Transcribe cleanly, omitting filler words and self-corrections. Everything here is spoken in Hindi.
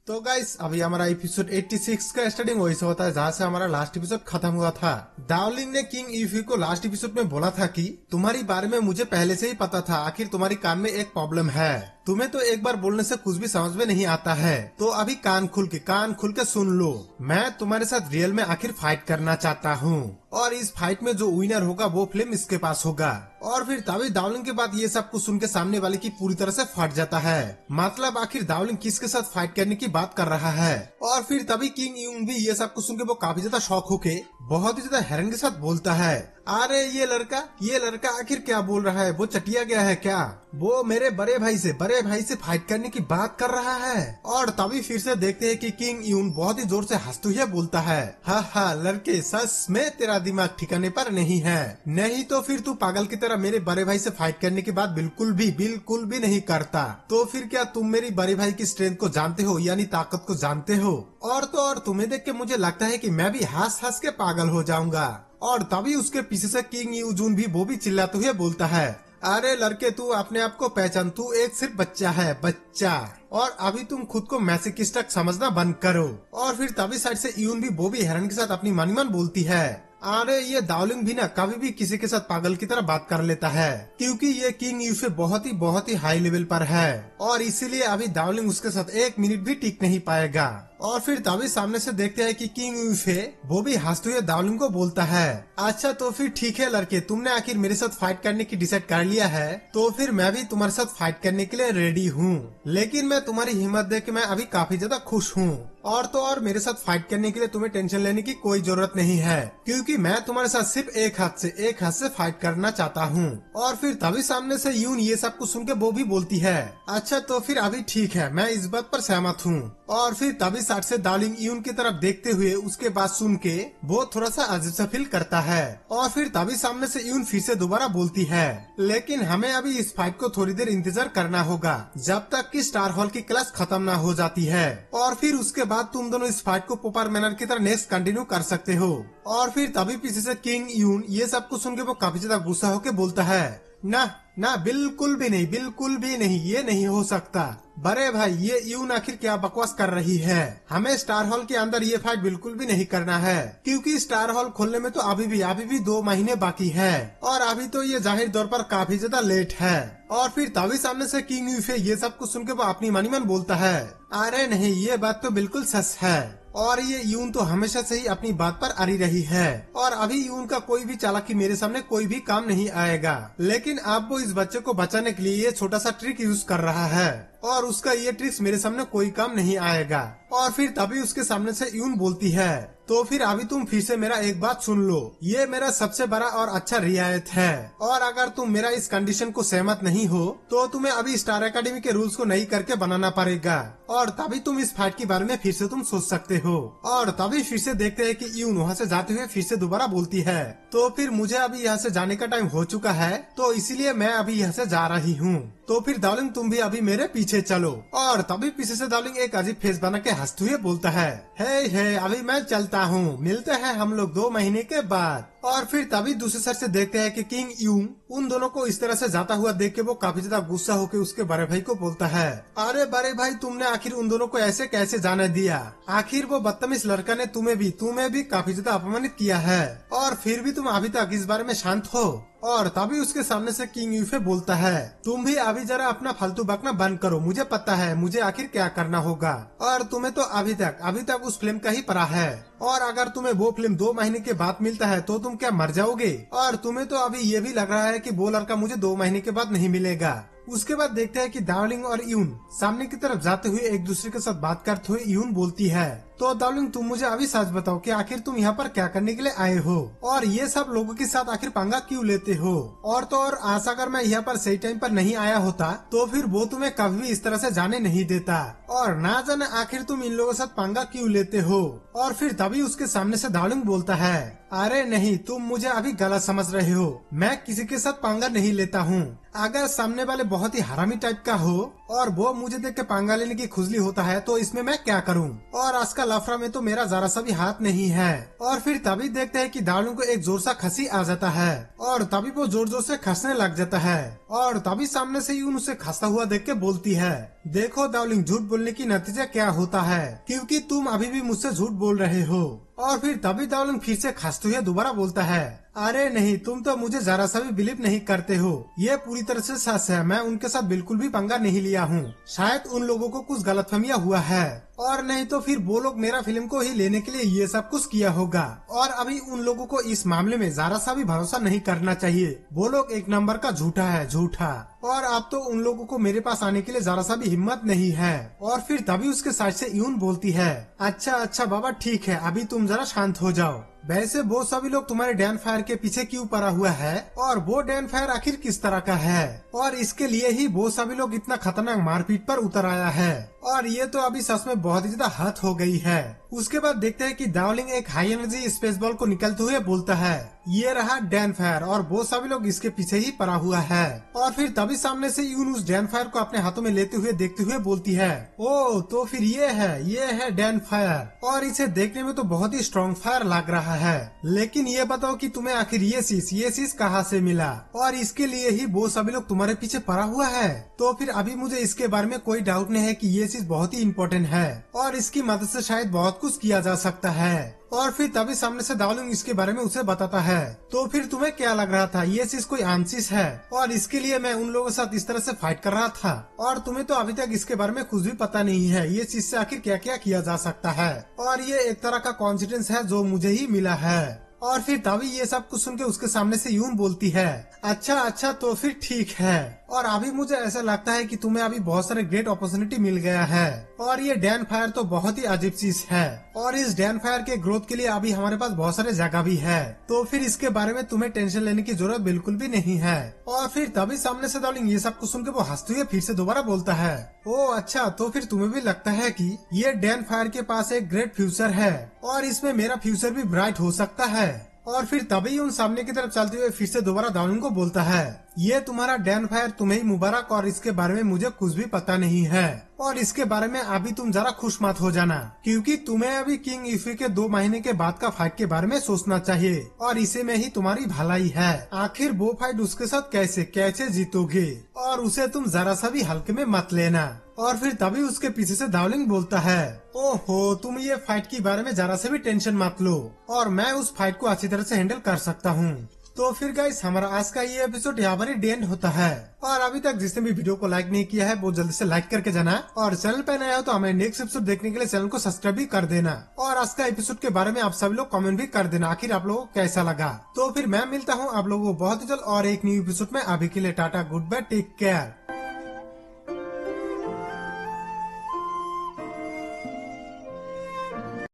तो गाइस अभी हमारा एपिसोड 86 का स्टार्टिंग वही से होता है जहाँ से हमारा लास्ट एपिसोड खत्म हुआ था। डार्लिंग ने किंग ईफी को लास्ट एपिसोड में बोला था कि तुम्हारी बारे में मुझे पहले से ही पता था, आखिर तुम्हारी कान में एक प्रॉब्लम है, तुम्हें तो एक बार बोलने से कुछ भी समझ में नहीं आता है, तो अभी कान खुल के सुन लो। मैं तुम्हारे साथ रियल में आखिर फाइट करना चाहता हूँ और इस फाइट में जो विनर होगा वो फिल्म इसके पास होगा। और फिर तभी डार्लिंग के बाद ये सब कुछ सुन के सामने वाले की पूरी तरह से फट जाता है, मतलब आखिर डार्लिंग किसके साथ फाइट करने की बात कर रहा है। और फिर तभी किंग यून भी ये सब कुछ सुन के वो काफी ज्यादा शॉक होके बहुत ही ज्यादा हैरान के साथ बोलता है, अरे ये लड़का आखिर क्या बोल रहा है, वो चटिया गया है क्या, वो मेरे बड़े भाई से फाइट करने की बात कर रहा है। और तभी फिर से देखते हैं कि किंग यून बहुत ही जोर से हंसते हुए बोलता है, हा लड़के सच में तेरा दिमाग ठिकाने पर नहीं है, नहीं तो फिर तू पागल की तरह मेरे बड़े भाई से फाइट करने की बात बिल्कुल भी नहीं करता। तो फिर क्या तुम मेरी बड़े भाई की स्ट्रेंथ को जानते हो, यानी ताकत को जानते हो। और तो और तुम्हें देख के मुझे लगता है कि मैं भी हंस के पागल हो जाऊंगा। और तभी उसके पीछे से किंग यूजून भी वो भी चिल्लाते हुए बोलता है, अरे लड़के तू अपने आप को पहचान, तू एक सिर्फ बच्चा है, बच्चा, और अभी तुम खुद को मैसोकिस्टिक समझना बंद करो। और फिर तभी साइड से यून भी वो भी हैरान के साथ अपनी मन बोलती है, अरे ये डार्लिंग भी ना कभी भी किसी के साथ पागल की तरह बात कर लेता है, क्योंकि ये किंग यूफे बहुत ही हाई लेवल पर है और इसीलिए अभी डार्लिंग उसके साथ एक मिनट भी टिक नहीं पाएगा। और फिर तभी सामने से देखते हैं कि किंग यूफे वो भी हंसते हुए डार्लिंग को बोलता है, अच्छा तो फिर ठीक है लड़के, तुमने आखिर मेरे साथ फाइट करने की डिसाइड कर लिया है, तो फिर मैं भी तुम्हारे साथ फाइट करने के लिए रेडी हूँ, लेकिन मैं तुम्हारी हिम्मत देख के मैं अभी काफी ज्यादा खुश हूँ। और तो और मेरे साथ फाइट करने के लिए तुम्हें टेंशन लेने की कोई जरूरत नहीं है, क्योंकि मैं तुम्हारे साथ सिर्फ एक हाथ से फाइट करना चाहता हूँ। और फिर तभी सामने से यून ये सब कुछ सुन के वो भी बोलती है, अच्छा तो फिर अभी ठीक है, मैं इस बात पर सहमत हूँ। और फिर तभी साइड से डार्लिंग यून की तरफ देखते हुए उसके बात सुन के वो थोड़ा सा अजीब सा फील करता है। और फिर तभी सामने से यून फिर से दोबारा बोलती है, लेकिन हमें अभी इस फाइट को थोड़ी देर इंतजार करना होगा, जब तक कि स्टार हॉल की क्लास खत्म ना हो जाती है, और फिर उसके बाद तुम दोनों इस फाइट को प्रॉपर मैनर की तरह नेक्स्ट कंटिन्यू कर सकते हो। और फिर तभी पीछे से किंग यून ये सब कुछ सुन के वो काफी ज्यादा गुस्सा होके बोलता है, ना बिल्कुल भी नहीं, ये नहीं हो सकता। बड़े भाई ये यून आखिर क्या बकवास कर रही है, हमें स्टार हॉल के अंदर ये फाइट बिल्कुल भी नहीं करना है, क्योंकि स्टार हॉल खोलने में तो अभी भी 2 महीने बाकी है और अभी तो ये जाहिर तौर पर काफी ज्यादा लेट है। और फिर तभी सामने से किंग यूफे ये सब कुछ सुन के वो अपनी मन बोलता है, अरे नहीं ये बात तो बिल्कुल सच है, और ये यून तो हमेशा से ही अपनी बात पर अड़ी रही है, और अभी यून का कोई भी चालाकी मेरे सामने कोई भी काम नहीं आएगा, लेकिन अब वो इस बच्चे को बचाने के लिए ये छोटा सा ट्रिक यूज कर रहा है और उसका ये ट्रिक्स मेरे सामने कोई काम नहीं आएगा। और फिर तभी उसके सामने से यून बोलती है, तो फिर अभी तुम फिर से मेरा एक बात सुन लो, ये मेरा सबसे बड़ा और अच्छा रियायत है, और अगर तुम मेरा इस कंडीशन को सहमत नहीं हो तो तुम्हें अभी स्टार एकेडमी के रूल्स को नई करके बनाना पड़ेगा, और तभी तुम इस फाइट के बारे में फिर से तुम सोच सकते हो। और तभी फिर से देखते हैं कि यून वहाँ से जाते हुए फिर से दोबारा बोलती है, तो फिर मुझे अभी यहाँ से जाने का टाइम हो चुका है, तो इसीलिए मैं अभी यहाँ से जा रही हूँ, तो फिर डार्लिंग तुम भी अभी मेरे पीछे चलो। और तभी पीछे से डार्लिंग एक अजीब फेस बना के हंसते हुए बोलता है, हे अभी मैं चलता हूँ, मिलते हैं हम लोग 2 महीने के बाद। और फिर तभी दूसरे साइड से देखते हैं कि किंग यून उन दोनों को इस तरह से जाता हुआ देख के वो काफी ज्यादा गुस्सा होकर उसके बड़े भाई को बोलता है, अरे बड़े भाई तुमने आखिर उन दोनों को ऐसे कैसे जाने दिया, आखिर वो बदतमीज लड़का ने तुम्हें भी काफी ज्यादा अपमानित किया है, और फिर भी तुम अभी तक इस बारे में शांत हो। और तभी उसके सामने से किंग यूफे बोलता है, तुम भी अभी जरा अपना फालतू बकना बंद करो, मुझे पता है मुझे आखिर क्या करना होगा, और तुम्हें तो अभी तक उस फिल्म का ही पड़ा है, और अगर तुम्हें वो फिल्म 2 महीने के बाद मिलता है तो तुम क्या मर जाओगे, और तुम्हें तो अभी ये भी लग रहा है कि वो लड़का मुझे 2 महीने के बाद नहीं मिलेगा। उसके बाद देखते हैं कि डार्लिंग और यून सामने की तरफ जाते हुए एक दूसरे के साथ बात करते हुए यून बोलती है, तो डार्लिंग तुम मुझे अभी सच बताओ कि आखिर तुम यहाँ पर क्या करने के लिए आए हो, और ये सब लोगों के साथ आखिर पंगा क्यों लेते हो। और तो और आज अगर मैं यहाँ पर सही टाइम पर नहीं आया होता तो फिर वो तुम्हें कभी भी इस तरह से जाने नहीं देता, और ना जाने आखिर तुम इन लोगों के साथ पंगा क्यों लेते हो। और फिर तभी उसके सामने से डार्लिंग बोलता है, अरे नहीं तुम मुझे अभी गलत समझ रहे हो, मैं किसी के साथ पंगा नहीं लेता हूँ, अगर सामने वाले बहुत ही हरामी टाइप का हो और वो मुझे देख के पंगा लेने की खुजली होता है तो इसमें मैं क्या करूँ। और आज का लफड़ा में तो मेरा जरा सा भी हाथ नहीं है। और फिर तभी देखते हैं कि डार्लिंग को एक जोर सा खसी आ जाता है और तभी वो जोर जोर से खसने लग जाता है और तभी सामने से यून उसे खसता हुआ देख के बोलती है, देखो डार्लिंग, झूठ बोलने की नतीजा क्या होता है, क्योंकि तुम अभी भी मुझसे झूठ बोल रहे हो। और फिर तभी डार्लिंग फिर से खसते हुए दोबारा बोलता है, अरे नहीं, तुम तो मुझे जरा सा भी बिलीव नहीं करते हो, ये पूरी तरह से सच है, मैं उनके साथ बिल्कुल भी पंगा नहीं लिया हूँ। शायद उन लोगों को कुछ गलतफहमियां हुआ है और नहीं तो फिर वो लोग मेरा फिल्म को ही लेने के लिए ये सब कुछ किया होगा। और अभी उन लोगों को इस मामले में जरा सा भी भरोसा नहीं करना चाहिए, वो लोग एक नंबर का झूठा है, झूठा। और अब तो उन लोगों को मेरे पास आने के लिए जरा सा भी हिम्मत नहीं है। और फिर तभी उसके साइड से यून बोलती है, अच्छा अच्छा बाबा ठीक है, अभी तुम जरा शांत हो जाओ। वैसे वो सभी लोग तुम्हारे डैन फायर के पीछे क्यों पड़ा हुआ है और वो डैन फायर आखिर किस तरह का है, और इसके लिए ही वो सभी लोग इतना खतरनाक मारपीट पर उतर आया है। और ये तो अभी सच में बहुत ही ज्यादा हद हो गई है। उसके बाद देखते हैं कि डार्लिंग एक हाई एनर्जी स्पेस बॉल को निकलते हुए बोलता है, ये रहा डैन फायर, और वो सभी लोग इसके पीछे ही पड़ा हुआ है। और फिर तभी सामने से यून उस डैन फायर को अपने हाथों में लेते हुए देखते हुए बोलती है, ओ तो फिर ये है डैन फायर, और इसे देखने में तो बहुत ही स्ट्रॉन्ग फायर लग रहा है। लेकिन ये बताओ कि तुम्हें आखिर ये चीज कहाँ से मिला, और इसके लिए ही वो सभी लोग तुम्हारे पीछे पड़ा हुआ है। तो फिर अभी मुझे इसके बारे में कोई डाउट नहीं है कि ये चीज बहुत ही इम्पोर्टेंट है और इसकी मदद से शायद बहुत कुछ किया जा सकता है। और फिर तभी सामने से डार्लिंग इसके बारे में उसे बताता है, तो फिर तुम्हें क्या लग रहा था ये चीज कोई आम चीज है और इसके लिए मैं उन लोगों के साथ इस तरह से फाइट कर रहा था, और तुम्हें तो अभी तक इसके बारे में कुछ भी पता नहीं है ये चीज से आखिर क्या क्या किया जा सकता है, और ये एक तरह का कॉन्फिडेंस है जो मुझे ही मिला है। और फिर तभी ये सब कुछ सुन के उसके सामने से यून बोलती है, अच्छा अच्छा तो फिर ठीक है, और अभी मुझे ऐसा लगता है कि तुम्हें अभी बहुत सारे ग्रेट अपॉर्चुनिटी मिल गया है, और ये डैन फायर तो बहुत ही अजीब चीज है, और इस डैन फायर के ग्रोथ के लिए अभी हमारे पास बहुत सारे जगह भी है, तो फिर इसके बारे में तुम्हें टेंशन लेने की जरूरत बिल्कुल भी नहीं है। और फिर तभी सामने से डार्लिंग ये सब कुछ सुन के वो हंसते हुए फिर से दोबारा बोलता है, ओ अच्छा तो फिर तुम्हें भी लगता है कि ये डैन फायर के पास एक ग्रेट फ्यूचर है और इसमें मेरा फ्यूचर भी ब्राइट हो सकता है। और फिर तभी उन सामने की तरफ चलते हुए फिर से दोबारा डार्लिंग को बोलता है, ये तुम्हारा डैन फायर तुम्हें ही मुबारक, और इसके बारे में मुझे कुछ भी पता नहीं है, और इसके बारे में अभी तुम जरा खुश मत हो जाना, क्योंकि तुम्हें अभी किंग ईफी के 2 महीने के बाद का फाइट के बारे में सोचना चाहिए, और इसी में ही तुम्हारी भलाई है। आखिर वो फाइट उसके साथ कैसे कैसे जीतोगे, और उसे तुम जरा सा भी हल्के में मत लेना। और फिर तभी उसके पीछे से डार्लिंग बोलता है, ओहो तुम ये फाइट के बारे में जरा से भी टेंशन मत लो, और मैं उस फाइट को अच्छी तरह से हैंडल कर सकता हूँ। तो फिर गाइस हमारा आज का ये एपिसोड यहाँ पर ही एंड होता है, और अभी तक जिसने भी वीडियो को लाइक नहीं किया है वो जल्दी से लाइक करके जाना, और चैनल पे नया हो तो हमें नेक्स्ट एपिसोड देखने के लिए चैनल को सब्सक्राइब भी कर देना, और आज का एपिसोड के बारे में आप सभी लोग कमेंट भी कर देना आखिर आप लोगों को कैसा लगा। तो फिर मैं मिलता हूँ आप लोगों को बहुत ही जल्द और एक न्यू एपिसोड में। अभी के लिए tata, good bye, take care.